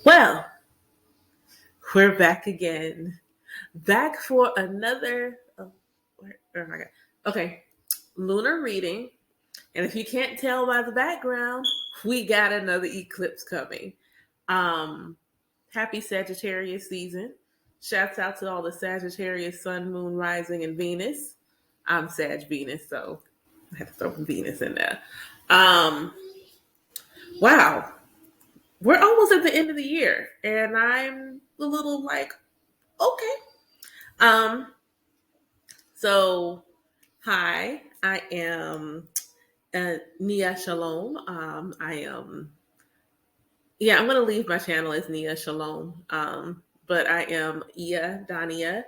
Well, we're back again. Back for another, where am I going? Okay, lunar reading. And if you can't tell by the background, we got another eclipse coming. Um, Happy Sagittarius season. Shouts out to all the Sagittarius, Sun, Moon, Rising, and Venus. I'm Sag Venus, so I had to throw Venus in there. Um, wow, we're almost at the end of the year, and I'm a little like, okay. Um, so hi, I am Nia Shalom. I'm going to leave my channel as Nia Shalom. But I am Ia Dania.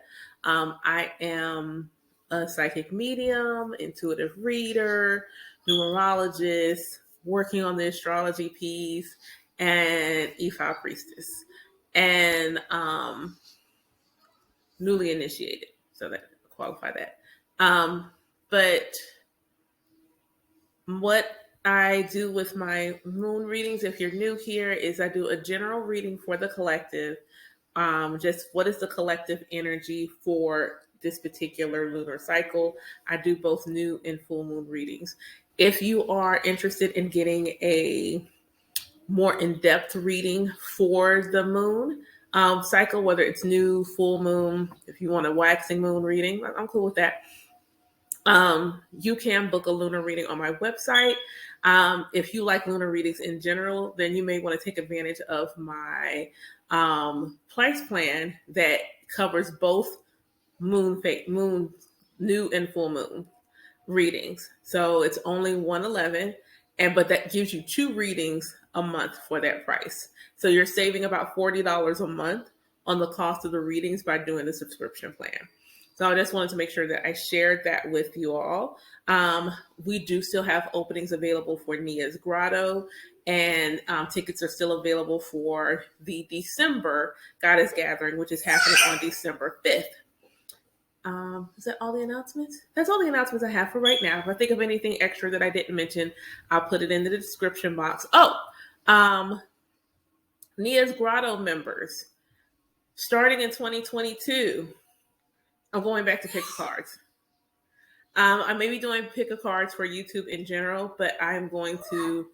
I am a psychic medium, intuitive reader, numerologist, working on the astrology piece, and Ifa priestess, and newly initiated. So that qualify that. But what I do with my moon readings, if you're new here, is I do a general reading for the collective. Just what is the collective energy for this particular lunar cycle? I do both new and full moon readings. If you are interested in getting a more in-depth reading for the moon cycle, whether it's new, full moon, if you want a waxing moon reading, I'm cool with that. You can book a lunar reading on my website. If you like lunar readings in general, then you may want to take advantage of my price plan that covers both moon new and full moon readings. So it's only $111, but that gives you 2 readings a month for that price. So you're saving about $40 a month on the cost of the readings by doing the subscription plan. So I just wanted to make sure that I shared that with you all. We do still have openings available for NIYAH'S Grotto, and tickets are still available for the December Goddess Gathering, which is happening on December 5th. Is that all the announcements? That's all the announcements I have for right now. If I think of anything extra that I didn't mention, I'll put it in the description box. NIYAH'S Grotto members, starting in 2022, I'm going back to pick cards. I may be doing pick a cards for YouTube in general, but I'm going to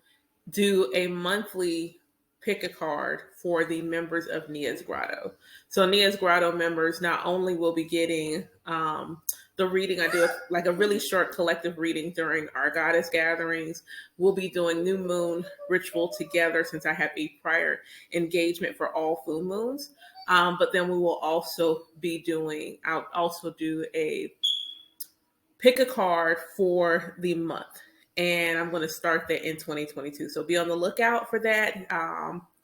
do a monthly pick a card for the members of NIYAH'S Grotto. So NIYAH'S Grotto members not only will be getting the reading, I do like a really short collective reading during our goddess gatherings. We'll be doing new moon ritual together since I have a prior engagement for all full moons. But then we will also be I'll also do a pick a card for the month. And I'm going to start that in 2022. So be on the lookout for that.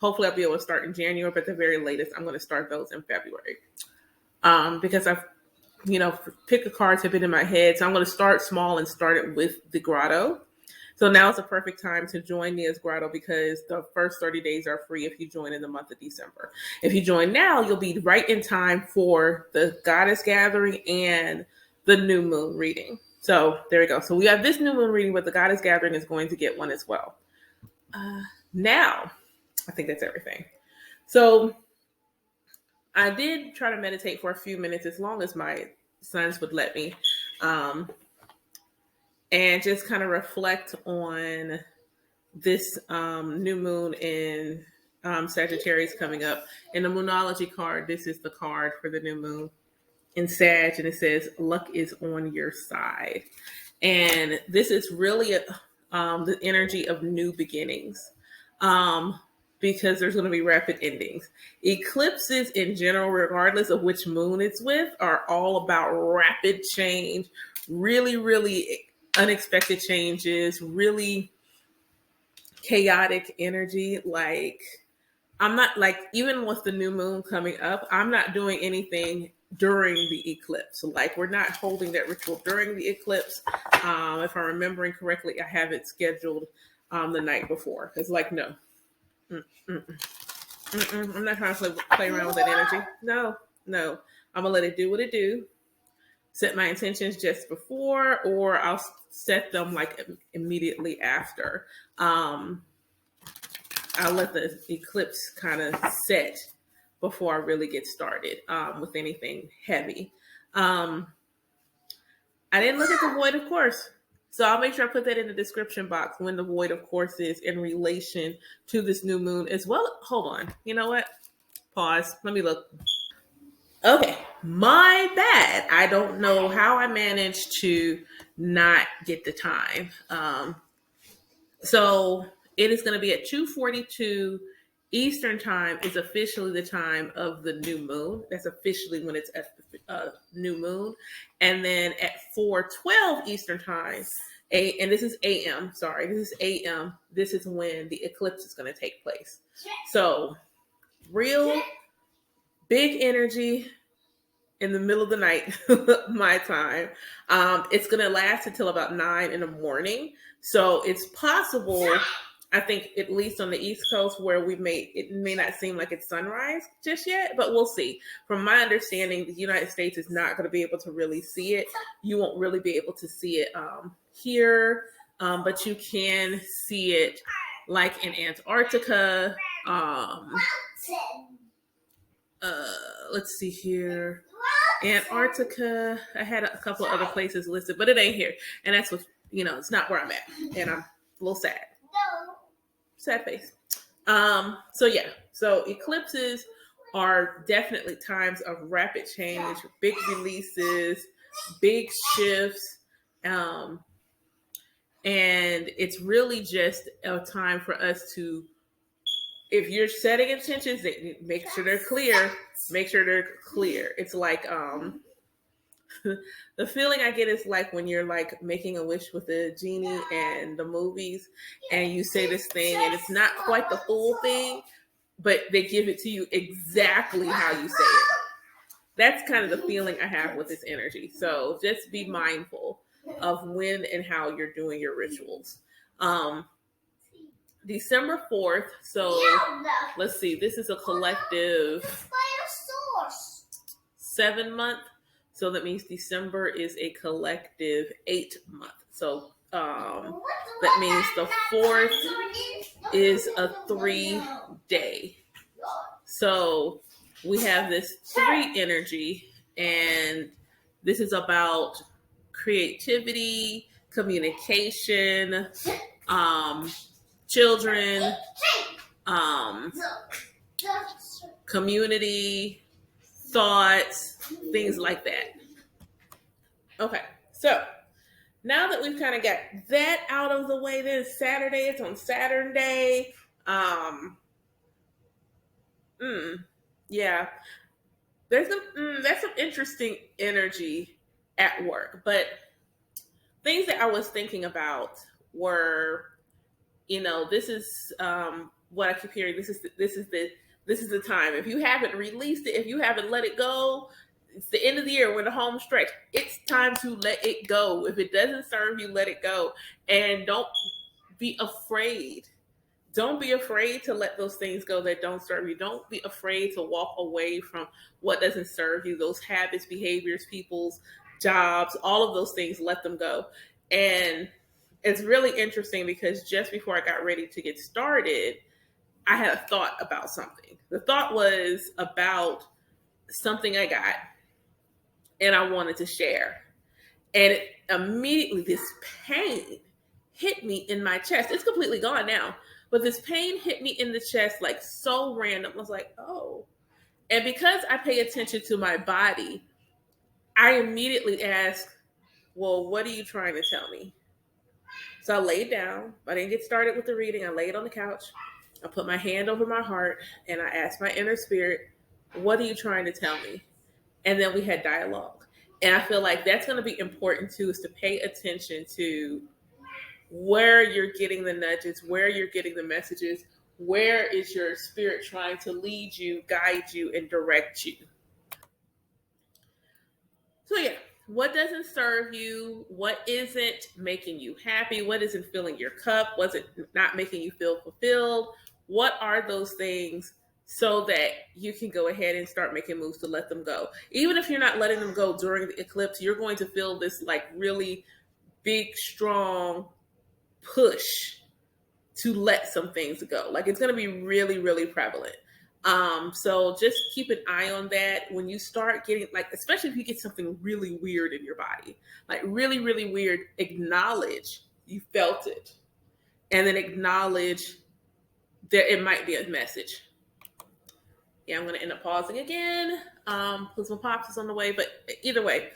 Hopefully I'll be able to start in January, but at the very latest, I'm going to start those in February. Because pick a cards have been in my head. So I'm going to start small and start it with the Grotto. So now is the perfect time to join NIYAH'S Grotto because the first 30 days are free if you join in the month of December. If you join now, you'll be right in time for the Goddess Gathering and the new moon reading. So there we go. So we have this new moon reading, but the Goddess Gathering is going to get one as well. Now, I think that's everything. So I did try to meditate for a few minutes, as long as my sons would let me, and just kind of reflect on this new moon in Sagittarius coming up. In the Monology card, this is the card for the new moon in Sag, and it says, luck is on your side. And this is really the energy of new beginnings, because there's going to be rapid endings. Eclipses in general, regardless of which moon it's with, are all about rapid change, really, really unexpected changes, really chaotic energy. Like, I'm not like, even with the new moon coming up, I'm not doing anything during the eclipse. Like, we're not holding that ritual during the eclipse. If I'm remembering correctly, I have it scheduled the night before. It's like, no. I'm not trying to play around with that energy. No. I'm gonna let it do what it do. Set my intentions just before, or I'll set them like immediately after. I'll let the eclipse kind of set before I really get started with anything heavy. I didn't look at the void of course. So I'll make sure I put that in the description box when the void of course is in relation to this new moon as well. Hold on. You know what? Pause. Let me look. Okay, my bad. I don't know how I managed to not get the time. So it is going to be at 2:42 Eastern time is officially the time of the new moon. That's officially when it's at new moon. And then at 4:12 Eastern time, and this is AM, sorry, this is AM, this is when the eclipse is going to take place. So real big energy in the middle of the night, my time. It's going to last until about 9 in the morning. So it's possible, I think, at least on the East Coast, where it may not seem like it's sunrise just yet, but we'll see. From my understanding, the United States is not going to be able to really see it. You won't really be able to see it here, but you can see it like in Antarctica. Let's see here. Antarctica. I had a couple of other places listed, but it ain't here. And that's what, it's not where I'm at. And I'm a little sad. Sad face. So yeah. So eclipses are definitely times of rapid change, big releases, big shifts. And it's really just a time for us to, if you're setting intentions, make sure they're clear. Make sure they're clear. It's like the feeling I get is like when you're like making a wish with the genie and the movies, and you say this thing and it's not quite the full thing, but they give it to you exactly how you say it. That's kind of the feeling I have with this energy. So just be mindful of when and how you're doing your rituals. December 4th. So let's see. This is a collective 7-month. So that means December is a collective 8-month. So that means the 4th is a 3-day. So we have this 3 energy, and this is about creativity, communication, children, community, thoughts, things like that. Okay, so now that we've kind of got that out of the way, then it's Saturday. It's on Saturn Day. Yeah, that's some interesting energy at work. But things that I was thinking about were, this is what I keep hearing. This is the time. If you haven't released it, if you haven't let it go, it's the end of the year. We're in the home stretch. It's time to let it go. If it doesn't serve you, let it go. And don't be afraid. Don't be afraid to let those things go that don't serve you. Don't be afraid to walk away from what doesn't serve you. Those habits, behaviors, people's jobs, all of those things, let them go. And it's really interesting because just before I got ready to get started, I had a thought about something. The thought was about something I got and I wanted to share. And it immediately, this pain hit me in my chest. It's completely gone now. But this pain hit me in the chest like so random. I was like, oh. And because I pay attention to my body, I immediately asked, well, what are you trying to tell me? So I laid down. I didn't get started with the reading. I laid on the couch. I put my hand over my heart and I asked my inner spirit, what are you trying to tell me? And then we had dialogue. And I feel like that's going to be important too, is to pay attention to where you're getting the nudges, where you're getting the messages, where is your spirit trying to lead you, guide you, and direct you. So yeah, what doesn't serve you? What isn't making you happy? What isn't filling your cup? Was it not making you feel fulfilled? What are those things so that you can go ahead and start making moves to let them go? Even if you're not letting them go during the eclipse, you're going to feel this like really big, strong push to let some things go. Like it's going to be really, really prevalent. So just keep an eye on that when you start getting, like, especially if you get something really weird in your body, like really, really weird, acknowledge you felt it, and then acknowledge that it might be a message. Yeah, I'm going to end up pausing again because my pops is on the way. But either way,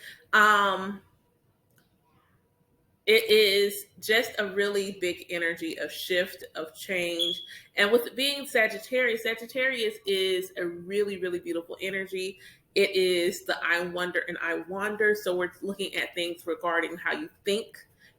it is just a really big energy of shift, of change. And with it being Sagittarius, Sagittarius is a really, really beautiful energy. It is the I wonder and I wander. So we're looking at things regarding how you think,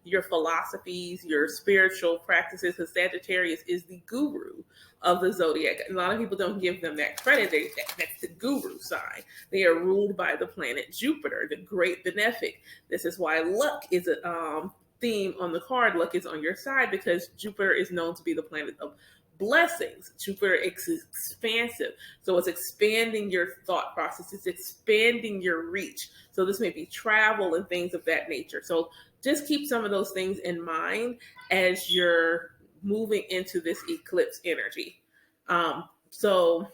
your philosophies, your spiritual practices, because Sagittarius is the guru of the zodiac. A lot of people don't give them that credit. That's the guru sign. They are ruled by the planet Jupiter, the great benefic. This is why luck is a theme on the card. Luck is on your side because Jupiter is known to be the planet of blessings. Jupiter is expansive. So it's expanding your thought process. It's expanding your reach. So this may be travel and things of that nature. So just keep some of those things in mind as you're moving into this eclipse energy. So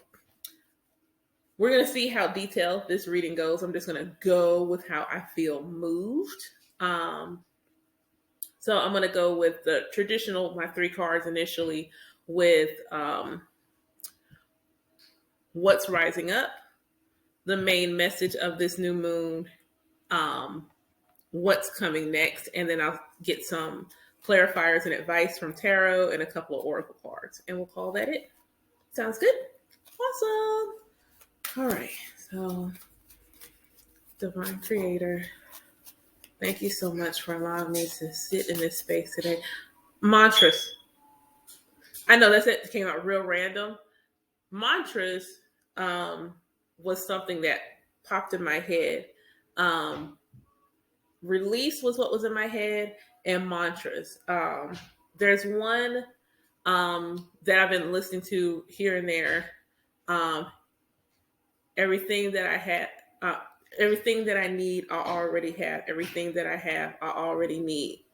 we're going to see how detailed this reading goes. I'm just going to go with how I feel moved. So I'm going to go with the traditional, my 3 cards initially, with what's rising up, the main message of this new moon, what's coming next, and then I'll get some clarifiers and advice from tarot and a couple of oracle cards, and we'll call that it. Sounds good? Awesome. All right. So, Divine Creator, thank you so much for allowing me to sit in this space today. Mantras. I know that's it. It came out real random. Mantras was something that popped in my head. Release was what was in my head, and mantras. There's one that I've been listening to here and there. Everything that I had, everything that I need, I already have. Everything that I have, I already need.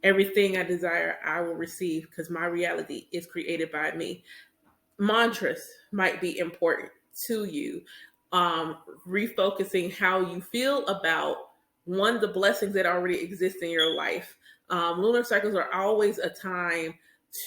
Everything I desire, I will receive because my reality is created by me. Mantras might be important to you. Refocusing how you feel about the blessings that already exist in your life. Lunar cycles are always a time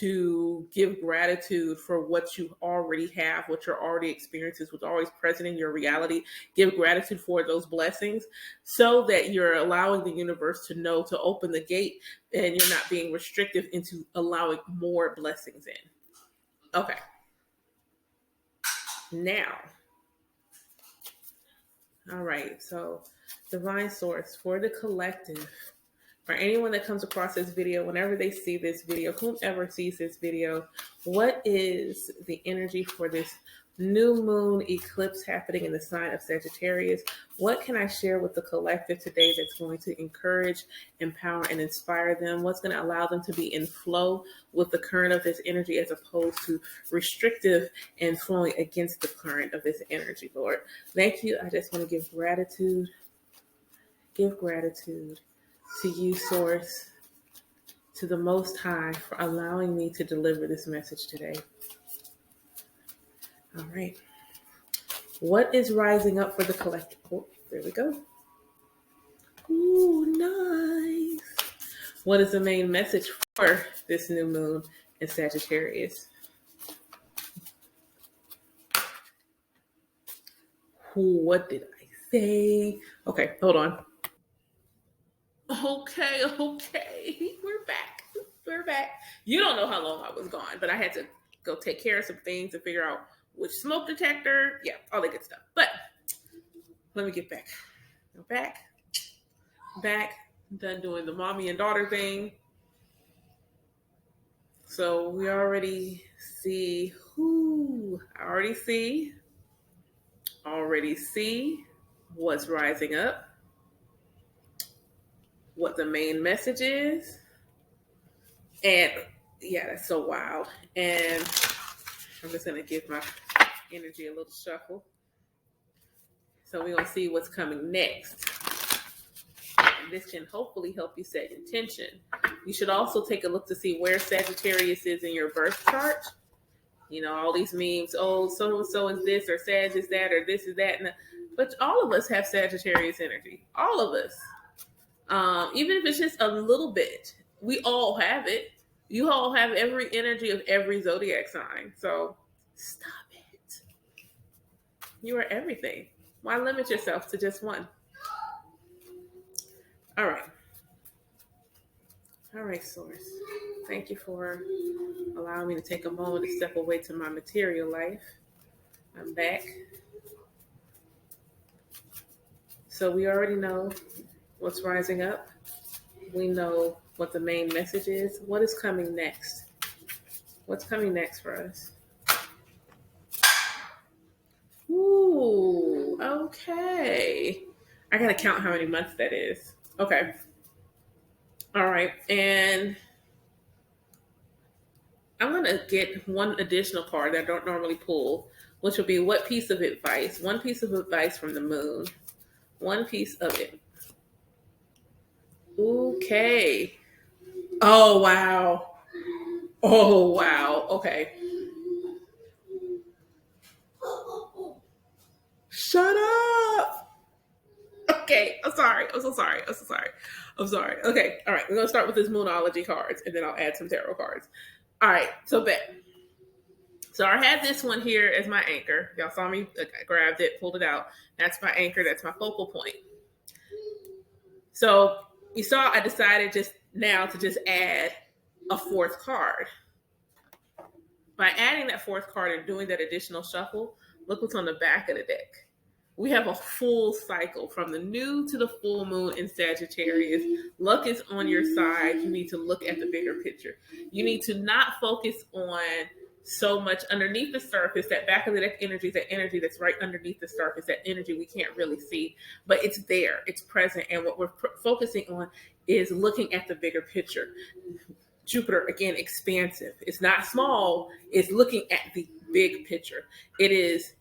to give gratitude for what you already have, what you're already experiencing, what's always present in your reality. Give gratitude for those blessings so that you're allowing the universe to know to open the gate and you're not being restrictive into allowing more blessings in. Okay. Now, all right, so divine source for the collective, for anyone that comes across this video, whenever they see this video, whomever sees this video, what is the energy for this new moon eclipse happening in the sign of Sagittarius? What can I share with the collective today that's going to encourage, empower, and inspire them? What's going to allow them to be in flow with the current of this energy as opposed to restrictive and flowing against the current of this energy, Lord? Thank you. I just want to give gratitude to you, Source, to the Most High, for allowing me to deliver this message today. All right. What is rising up for the collective? Oh, there we go. Ooh, nice. What is the main message for this new moon in Sagittarius? What did I say? Okay, hold on. Okay. We're back. You don't know how long I was gone, but I had to go take care of some things and figure out which smoke detector. Yeah, all that good stuff. But let me get back. Back. Done doing the mommy and daughter thing. So we already see already see what's rising up, what the main message is. And yeah, that's so wild. And I'm just going to give my energy a little shuffle. So we're going to see what's coming next. And this can hopefully help you set intention You should also take a look to see where Sagittarius is in your birth chart. You know, all these memes, oh, so-and-so is this, or Sag is that, or this is that. But all of us have Sagittarius energy. All of us. Even if it's just a little bit, we all have it. You all have every energy of every zodiac sign. So stop it. You are everything. Why limit yourself to just one? All right. All right, Source. Thank you for allowing me to take a moment to step away to my material life. I'm back. So we already know what's rising up. We know what the main message is. What is coming next? What's coming next for us? Ooh, okay. I gotta count how many months that is. Okay. All right. And I'm gonna get one additional card that I don't normally pull, which will be what piece of advice? One piece of advice from the moon. One piece of it. Okay. Oh, wow. Oh, wow. Okay. Shut up. Okay. I'm sorry. I'm so sorry. I'm so sorry. I'm sorry. Okay. All right. We're going to start with this Monology cards, and then I'll add some tarot cards. All right. So, bet. So I had this one here as my anchor. Y'all saw me. I grabbed it, pulled it out. That's my anchor. That's my focal point. So you saw I decided just now to just add a fourth card. By adding that fourth card and doing that additional shuffle, look what's on the back of the deck. We have a full cycle from the new to the full moon in Sagittarius. Luck is on your side. You need to look at the bigger picture. You need to not focus on so much underneath the surface. That back of the deck energy is that energy that's right underneath the surface, that energy we can't really see, but it's there, it's present. And what we're focusing on is looking at the bigger picture. Jupiter, again, expansive. It's not small. It's looking at the big picture. It is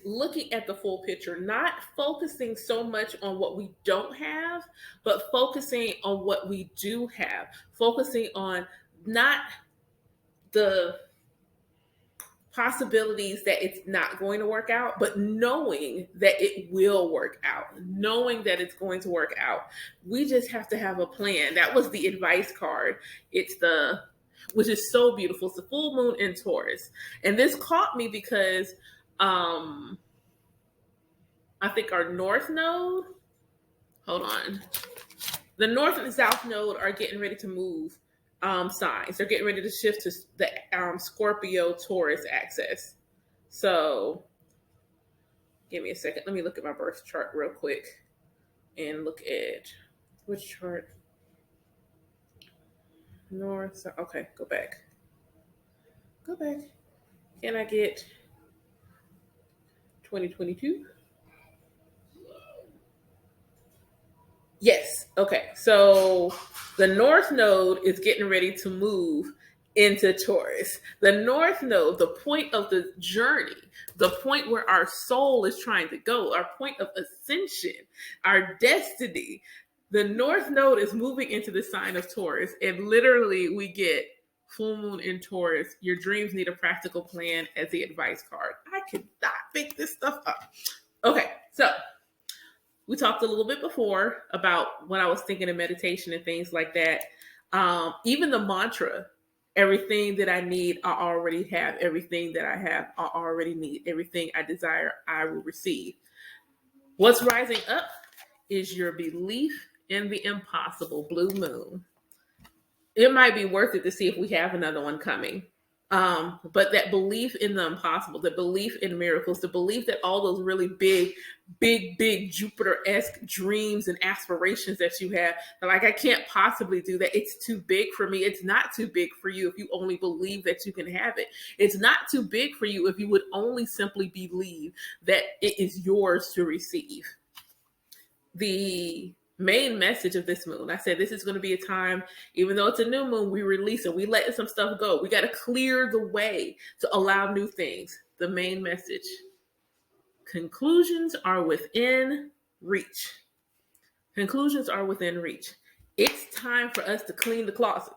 looking at the full picture, not focusing so much on what we don't have, but focusing on what we do have. Focusing on not the possibilities that it's not going to work out, but knowing that it will work out, knowing that it's going to work out. We just have to have a plan. That was the advice card. Which is so beautiful. It's the full moon in Taurus. And this caught me because I think our north node, hold on. The north and the south node are getting ready to move signs. They're getting ready to shift to the Scorpio Taurus axis. So give me a second. Let me look at my birth chart real quick and look at which chart. North, south. Okay, go back. Go back. Can I get 2022? Yes. Okay. So the North Node is getting ready to move into Taurus. The North Node, the point of the journey, the point where our soul is trying to go, our point of ascension, our destiny. The North Node is moving into the sign of Taurus, and literally we get full moon in Taurus. Your dreams need a practical plan as the advice card. I could not pick this stuff up. Okay, so we talked a little bit before about what I was thinking of meditation and things like that. Even the mantra, everything that I need, I already have. Everything that I have, I already need. Everything I desire, I will receive. What's rising up is your belief in the impossible, blue moon. It might be worth it to see if we have another one coming. But that belief in the impossible, the belief in miracles, the belief that all those really big Jupiter-esque dreams and aspirations that you have, like, I can't possibly do that. It's too big for me. It's not too big for you if you only believe that you can have it. It's not too big for you if you would only simply believe that it is yours to receive. The main message of this moon, I said this is going to be a time, even though it's a new moon, we release it. We let some stuff go. We got to clear the way to allow new things. The main message: conclusions are within reach. Conclusions are within reach. It's time for us to clean the closet.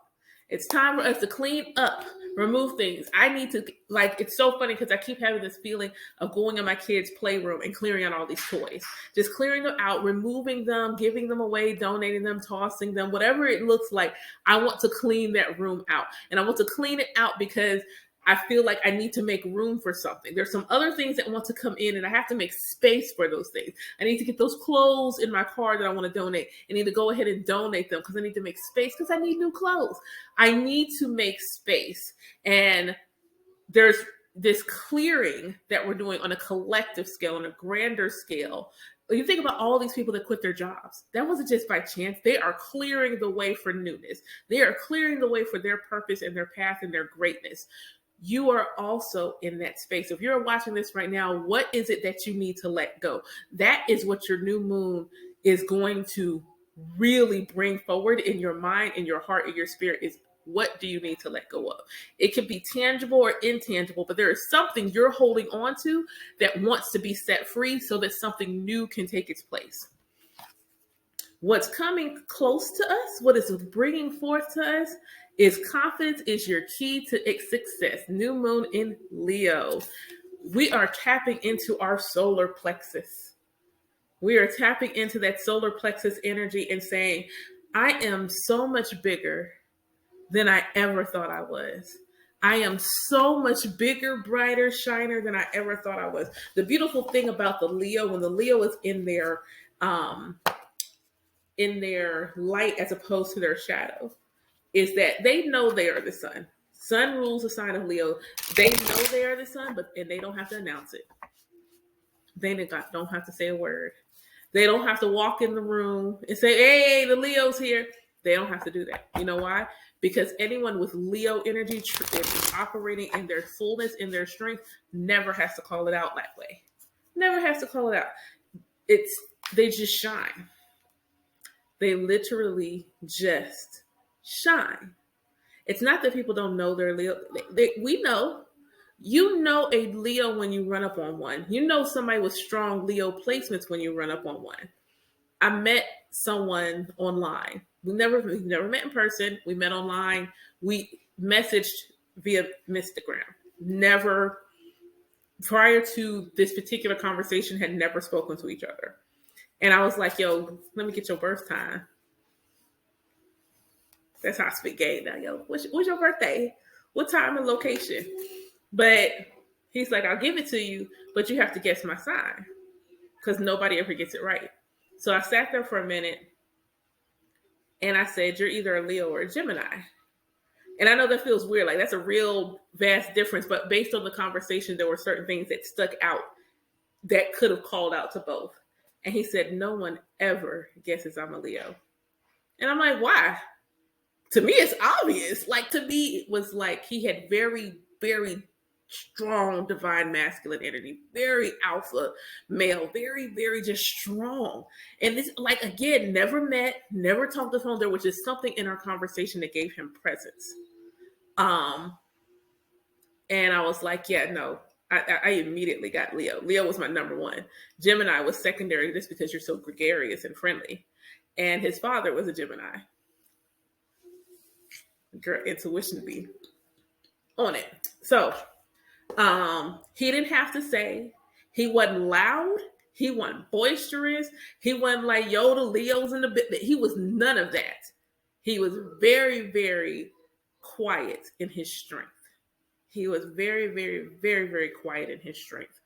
It's time for us to clean up, remove things. I need to, like, it's so funny because I keep having this feeling of going in my kids' playroom and clearing out all these toys. Just clearing them out, removing them, giving them away, donating them, tossing them, whatever it looks like. I want to clean that room out. And I want to clean it out because I feel like I need to make room for something. There's some other things that want to come in, and I have to make space for those things. I need to get those clothes in my car that I want to donate. I need to go ahead and donate them because I need to make space because I need new clothes. I need to make space. And there's this clearing that we're doing on a collective scale, on a grander scale. You think about all these people that quit their jobs. That wasn't just by chance. They are clearing the way for newness. They are clearing the way for their purpose and their path and their greatness. You are also in that space. If you're watching this right now, what is it that you need to let go? That is what your new moon is going to really bring forward in your mind, in your heart, in your spirit, is what do you need to let go of? It can be tangible or intangible, but there is something you're holding on to that wants to be set free so that something new can take its place. What's coming close to us, what is bringing forth to us, is confidence is your key to success. New moon in Leo. We are tapping into our solar plexus. We are tapping into that solar plexus energy and saying, I am so much bigger than I ever thought I was. I am so much bigger, brighter, shiner than I ever thought I was. The beautiful thing about the Leo, when the Leo is in their light as opposed to their shadow, is that they know they are the sun. Sun rules the sign of Leo. They know they are the sun, and they don't have to announce it. They don't have to say a word. They don't have to walk in the room and say, hey, the Leo's here. They don't have to do that. You know why? Because anyone with Leo energy is operating in their fullness, in their strength, never has to call it out that way. Never has to call it out. They just shine. They literally just shine. It's not that people don't know they're Leo. We know. You know a Leo when you run up on one. You know somebody with strong Leo placements when you run up on one. I met someone online. We never met in person. We met online. We messaged via Instagram. Never, prior to this particular conversation, had never spoken to each other. And I was like, yo, let me get your birth time. That's how I speak gay now, yo. What's your birthday? What time and location? But he's like, I'll give it to you, but you have to guess my sign. Because nobody ever gets it right. So I sat there for a minute and I said, you're either a Leo or a Gemini. And I know that feels weird. Like, that's a real vast difference. But based on the conversation, there were certain things that stuck out that could have called out to both. And he said, no one ever guesses I'm a Leo. And I'm like, why? To me, it's obvious. Like, to me, it was like he had very, very strong divine masculine energy, very alpha male, very, very just strong. And this, like, again, never met, never talked to him. There was just something in our conversation that gave him presence. And I was like, yeah, no. I immediately got Leo. Leo was my number one. Gemini was secondary just because you're so gregarious and friendly. And his father was a Gemini. Girl, intuition be on it. So he didn't have to say. He wasn't loud. He wasn't boisterous. He wasn't like, yo, the Leo's in the bit. He was none of that. He was very, very quiet in his strength. He was very, very, very, very quiet in his strength.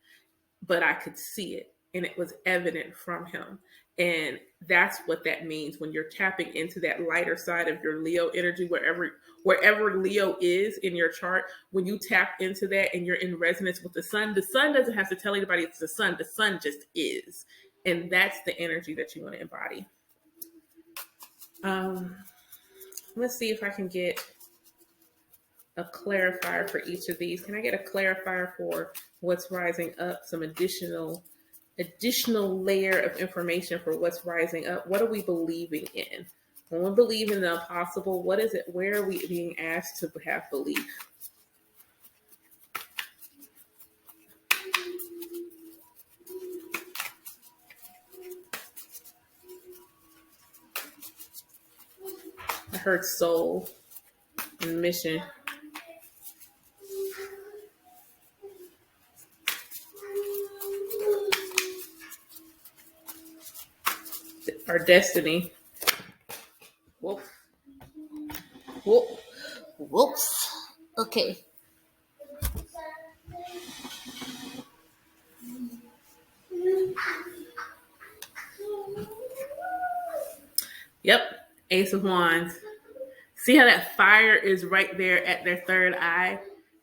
But I could see it, and it was evident from him. And that's what that means when you're tapping into that lighter side of your Leo energy, wherever Leo is in your chart. When you tap into that and you're in resonance with the sun doesn't have to tell anybody it's the sun. The sun just is. And that's the energy that you want to embody. Let's see if I can get a clarifier for each of these. Can I get a clarifier for what's rising up? Some additional layer of information for what's rising up. What are we believing in? When we believe in the impossible, what is it? Where are we being asked to have belief? her soul and mission. Our destiny. Whoop. Whoop. Whoops. Okay. Yep. Ace of Wands. See how that fire is right there at their third eye?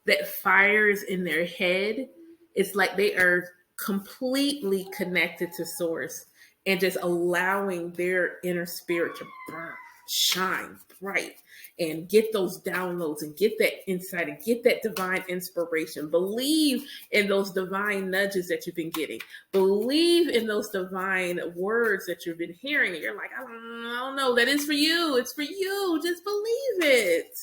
That fire is in their head. It's like they are completely connected to source and just allowing their inner spirit to burn, shine bright, and get those downloads and get that insight and get that divine inspiration. Believe in those divine nudges that you've been getting. Believe in those divine words that you've been hearing. And you're like, I don't know, that is for you. It's for you. Just believe it.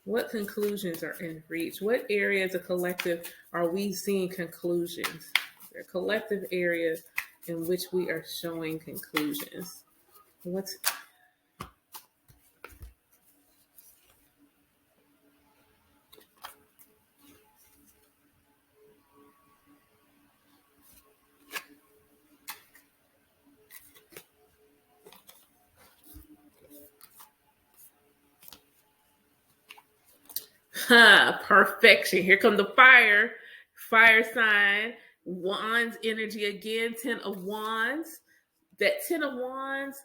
What conclusions are in reach? What areas of collective are we seeing conclusions? There are collective areas in which we are showing conclusions. What's perfection. Here come the fire sign, wands energy again, 10 of wands. That 10 of wands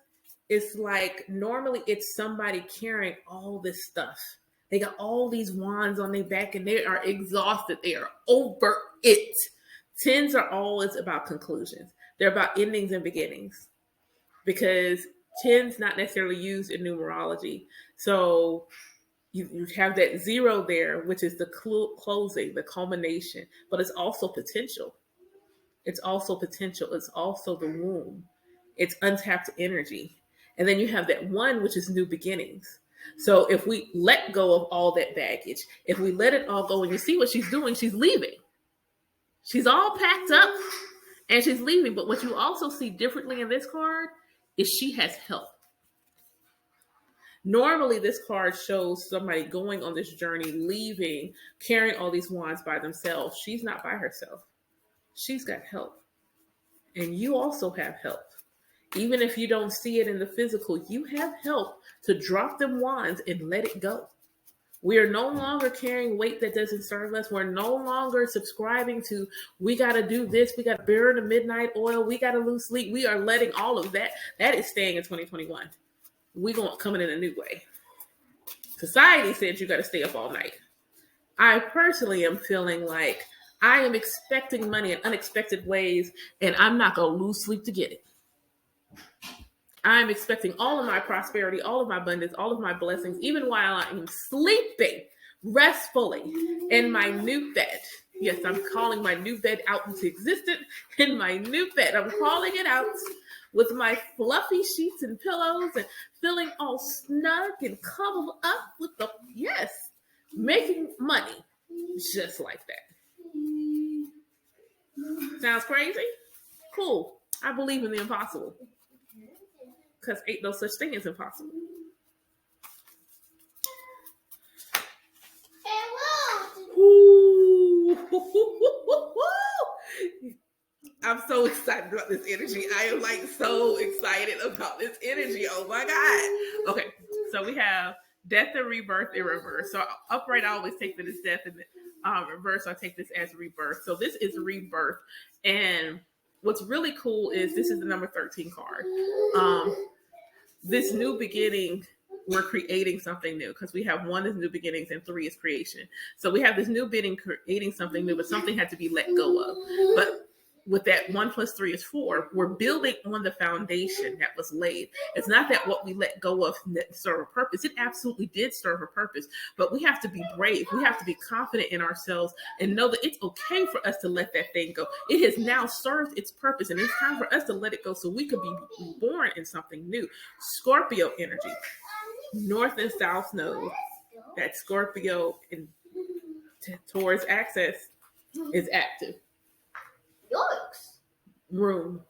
is like, normally it's somebody carrying all this stuff. They got all these wands on their back and they are exhausted. They are over it. 10s are always about conclusions. They're about endings and beginnings, because 10's not necessarily used in numerology. So you have that 0 there, which is the closing, the culmination, but it's also potential. It's also potential. It's also the womb. It's untapped energy. And then you have that 1, which is new beginnings. So if we let go of all that baggage, if we let it all go, and you see what she's doing, she's leaving. She's all packed up and she's leaving. But what you also see differently in this card is she has help. Normally, this card shows somebody going on this journey, leaving, carrying all these wands by themselves. She's not by herself. She's got help. And you also have help. Even if you don't see it in the physical, you have help to drop them wands and let it go. We are no longer carrying weight that doesn't serve us. We're no longer subscribing to, we got to do this, we got to burn the midnight oil, we got to lose sleep. We are letting all of that. That is staying in 2021. We're going coming in a new way. Society says you got to stay up all night. I personally am feeling like I am expecting money in unexpected ways, and I'm not going to lose sleep to get it. I'm expecting all of my prosperity, all of my abundance, all of my blessings, even while I am sleeping restfully in my new bed. Yes, I'm calling my new bed out into existence. In my new bed, I'm calling it out with my fluffy sheets and pillows and feeling all snug and cuddled up with the, yes, making money just like that. Sounds crazy? Cool. I believe in the impossible, because ain't no such thing as impossible. I'm so excited about this energy. I am like so excited about this energy. Oh my God. Okay, so we have death and rebirth in reverse. So upright, I always take that as death, and reverse, I take this as rebirth. So this is rebirth. And what's really cool is this is the number 13 card. This new beginning, we're creating something new, because we have 1 is new beginnings and 3 is creation. So we have this new beginning creating something new, but something had to be let go of. But with that 1 + 3 is 4, we're building on the foundation that was laid. It's not that what we let go of didn't serve a purpose. It absolutely did serve a purpose, but we have to be brave. We have to be confident in ourselves and know that it's okay for us to let that thing go. It has now served its purpose, and it's time for us to let it go so we could be born in something new. Scorpio energy, North and South Node. That Scorpio in Taurus axis is active. Yikes. Room.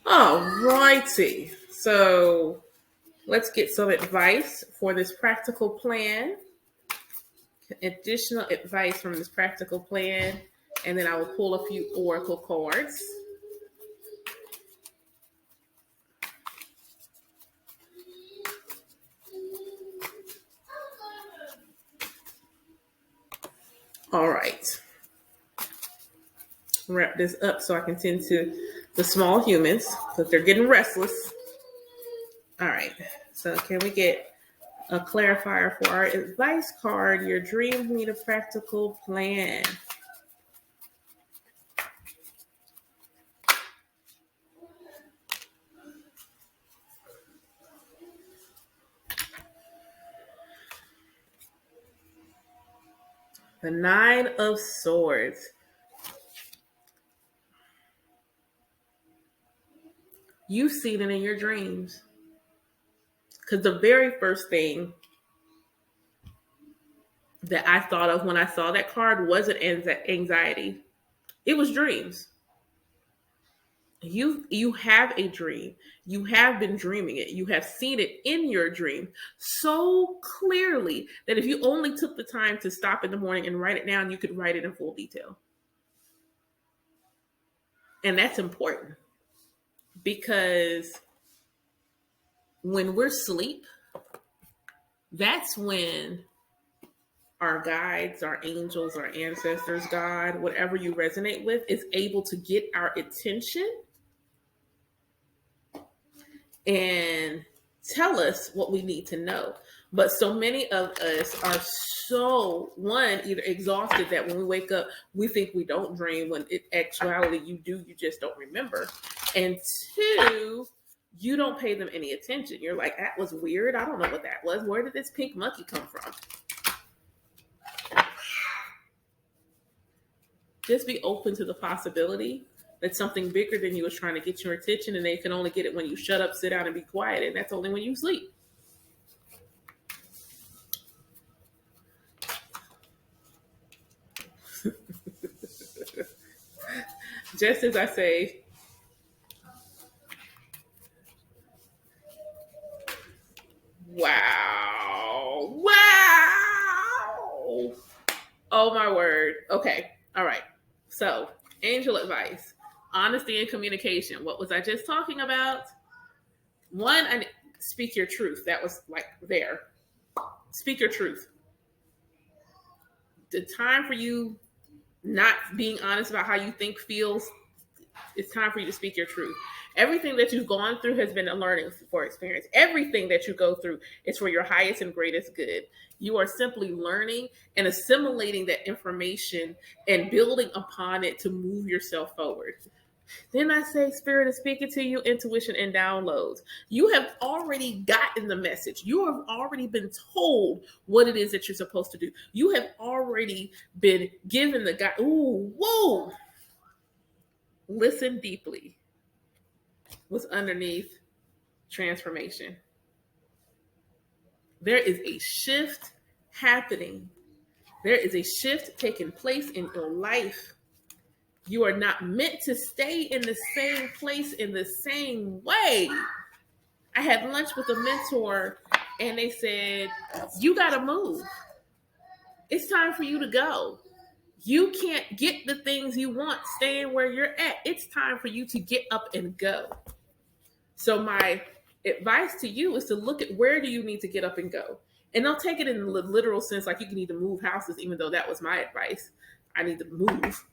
All righty. So let's get some advice for this practical plan. Additional advice from this practical plan. And then I will pull a few oracle cards. All right. Wrap this up so I can tend to the small humans because they're getting restless. All right. So can we get a clarifier for our advice card? Your dreams need a practical plan. The Nine of Swords. You've seen it in your dreams. Because the very first thing that I thought of when I saw that card wasn't anxiety. It was dreams. You have a dream. You have been dreaming it. You have seen it in your dream so clearly that if you only took the time to stop in the morning and write it down, you could write it in full detail. And that's important because when we're asleep, that's when our guides, our angels, our ancestors, God, whatever you resonate with, is able to get our attention and tell us what we need to know. But so many of us are so, one, either exhausted that when we wake up, we think we don't dream, when in actuality you do, you just don't remember. And two, you don't pay them any attention. You're like, that was weird. I don't know what that was. Where did this pink monkey come from? Just be open to the possibility that something bigger than you is trying to get your attention, and they can only get it when you shut up, sit down, and be quiet. And that's only when you sleep. Just as I say, wow. Wow. Oh my word. Okay. All right. So, angel advice. Honesty and communication. What was I just talking about? One, I speak your truth. That was like there. Speak your truth. The time for you not being honest about how you think feels, it's time for you to speak your truth. Everything that you've gone through has been a learning for experience. Everything that you go through is for your highest and greatest good. You are simply learning and assimilating that information and building upon it to move yourself forward. Then I say, Spirit is speaking to you, intuition and downloads. You have already gotten the message. You have already been told what it is that you're supposed to do. You have already been given the guide. Ooh, whoa. Listen deeply. What's underneath transformation? There is a shift happening. There is a shift taking place in your life. You are not meant to stay in the same place in the same way. I had lunch with a mentor and they said, you got to move. It's time for you to go. You can't get the things you want staying where you're at. It's time for you to get up and go. So my advice to you is to look at where do you need to get up and go. And don't take it in the literal sense like you can need to move houses, even though that was my advice. I need to move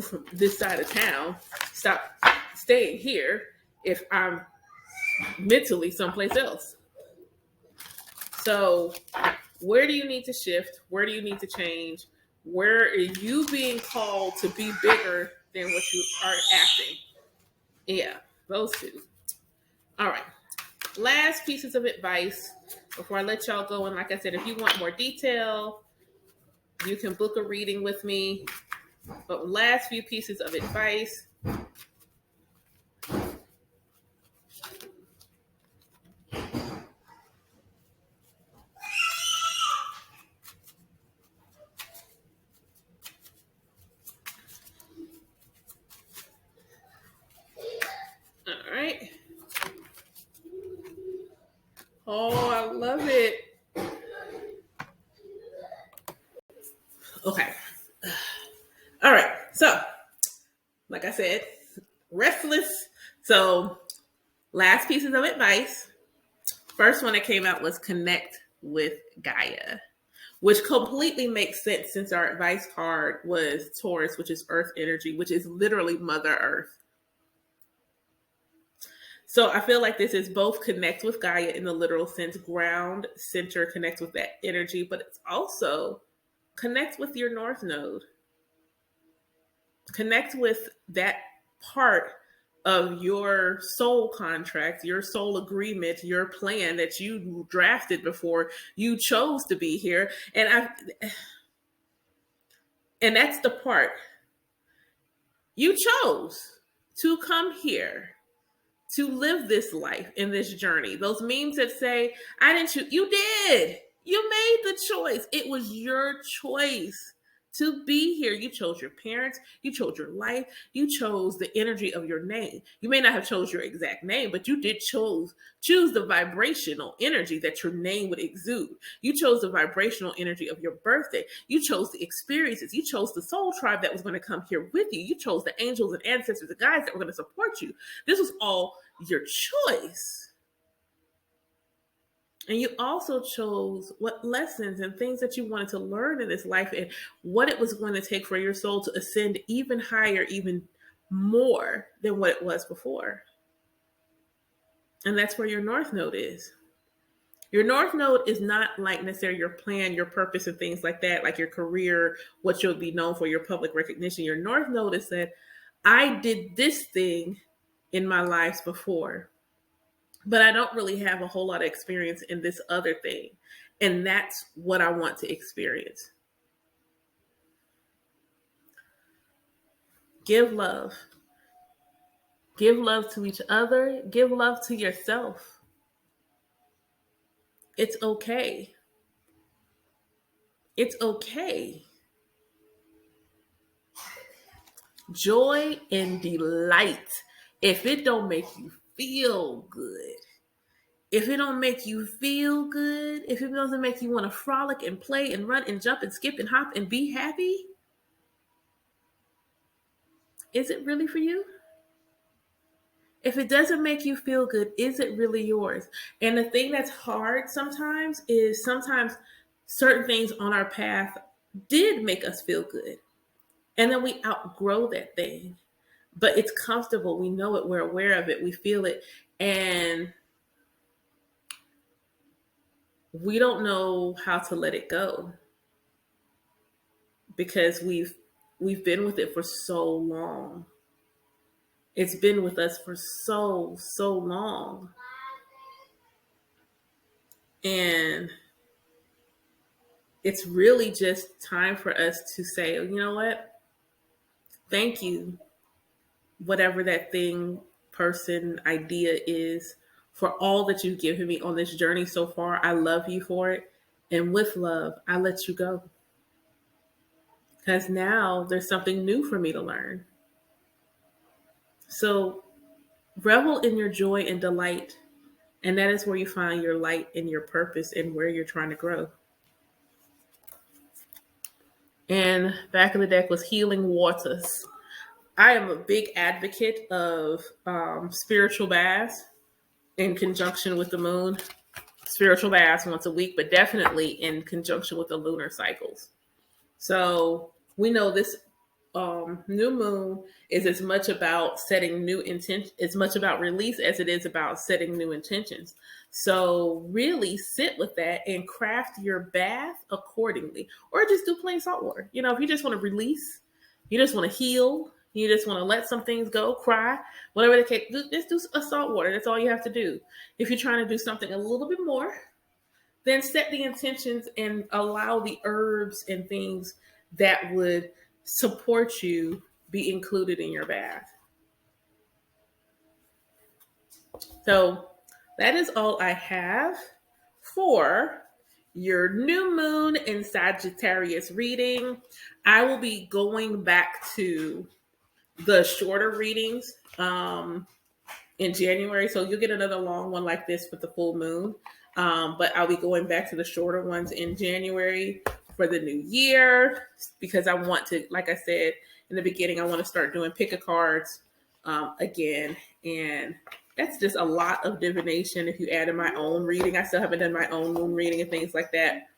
from this side of town, stop staying here if I'm mentally someplace else. So where do you need to shift? Where do you need to change? Where are you being called to be bigger than what you are acting? Yeah, those two. All right. Last pieces of advice before I let y'all go. And like I said, if you want more detail, you can book a reading with me. But last few pieces of advice. Oh, I love it. Okay. All right. So, like I said, restless. So, last pieces of advice. First one that came out was connect with Gaia, which completely makes sense since our advice card was Taurus, which is earth energy, which is literally Mother Earth. So I feel like this is both connect with Gaia in the literal sense, ground, center, connect with that energy, but it's also connect with your North Node. Connect with that part of your soul contract, your soul agreement, your plan that you drafted before you chose to be here. And that's the part you chose to come here to live this life in this journey. Those memes that say, I didn't choose, you did. You made the choice. It was your choice to be here. You chose your parents, you chose your life, you chose the energy of your name. You may not have chose your exact name, but you did choose the vibrational energy that your name would exude. You chose the vibrational energy of your birthday. You chose the experiences. You chose the soul tribe that was going to come here with you. You chose the angels and ancestors, the guides that were going to support you. This was all your choice. And you also chose what lessons and things that you wanted to learn in this life and what it was going to take for your soul to ascend even higher, even more than what it was before. And that's where your North Node is. Your North Node is not like necessarily your plan, your purpose, and things like that, like your career, what you'll be known for, your public recognition. Your North Node is that I did this thing in my lives before, but I don't really have a whole lot of experience in this other thing. And that's what I want to experience. Give love. Give love to each other. Give love to yourself. It's okay. It's okay. Joy and delight. If it don't make you feel good, if it don't make you feel good, if it doesn't make you want to frolic and play and run and jump and skip and hop and be happy, is it really for you? If it doesn't make you feel good, is it really yours? And the thing that's hard sometimes is sometimes certain things on our path did make us feel good. And then we outgrow that thing. But it's comfortable. We know it. We're aware of it. We feel it. And we don't know how to let it go because we've been with it for so long. It's been with us for so long. And it's really just time for us to say, you know what? Thank you, whatever that thing, person, idea is, for all that you've given me on this journey so far. I love you for it. And with love, I let you go. Because now there's something new for me to learn. So revel in your joy and delight. And that is where you find your light and your purpose and where you're trying to grow. And back of the deck was healing waters. I am a big advocate of spiritual baths in conjunction with the moon. Spiritual baths once a week, but definitely in conjunction with the lunar cycles. So we know this new moon is as much about setting new intentions, as much about release as it is about setting new intentions. So really sit with that and craft your bath accordingly, or just do plain salt water. You know, if you just want to release, you just want to heal, you just want to let some things go, cry, whatever the case, just do a salt water. That's all you have to do. If you're trying to do something a little bit more, then set the intentions and allow the herbs and things that would support you be included in your bath. So that is all I have for your new moon in Sagittarius reading. I will be going back to the shorter readings in January. So you'll get another long one like this with the full moon. But I'll be going back to the shorter ones in January for the new year, because I want to, like I said in the beginning, I want to start doing pick a cards again. And that's just a lot of divination. If you add in my own reading, I still haven't done my own moon reading and things like that.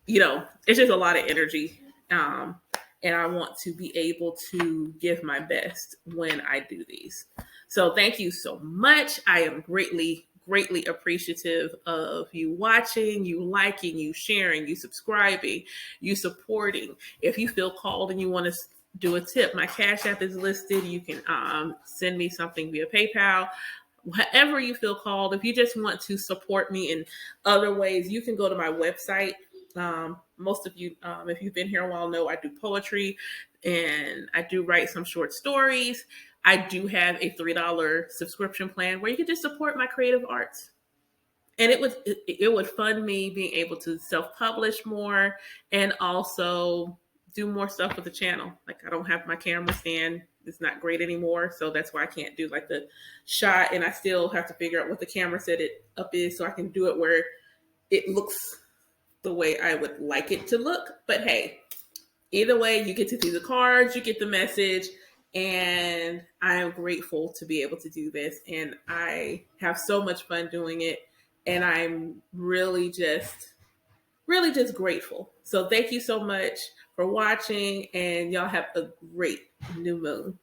It's just a lot of energy. And I want to be able to give my best when I do these. So thank you so much. I am greatly appreciative of you watching, you liking, you sharing, you subscribing, you supporting. If you feel called and you want to do a tip, my Cash App is listed. You can send me something via PayPal. Whatever you feel called. If you just want to support me in other ways, you can go to my website. Most of you, if you've been here a while, know I do poetry and I do write some short stories. I do have a $3 subscription plan where you can just support my creative arts. And it would fund me being able to self-publish more and also do more stuff with the channel. Like, I don't have my camera stand. It's not great anymore. So that's why I can't do like the shot, and I still have to figure out what the camera setup is so I can do it where it looks the way I would like it to look. But hey, either way, you get to see the cards, you get the message, and I am grateful to be able to do this. And I have so much fun doing it. And I'm really just grateful. So thank you so much for watching, and y'all have a great new moon.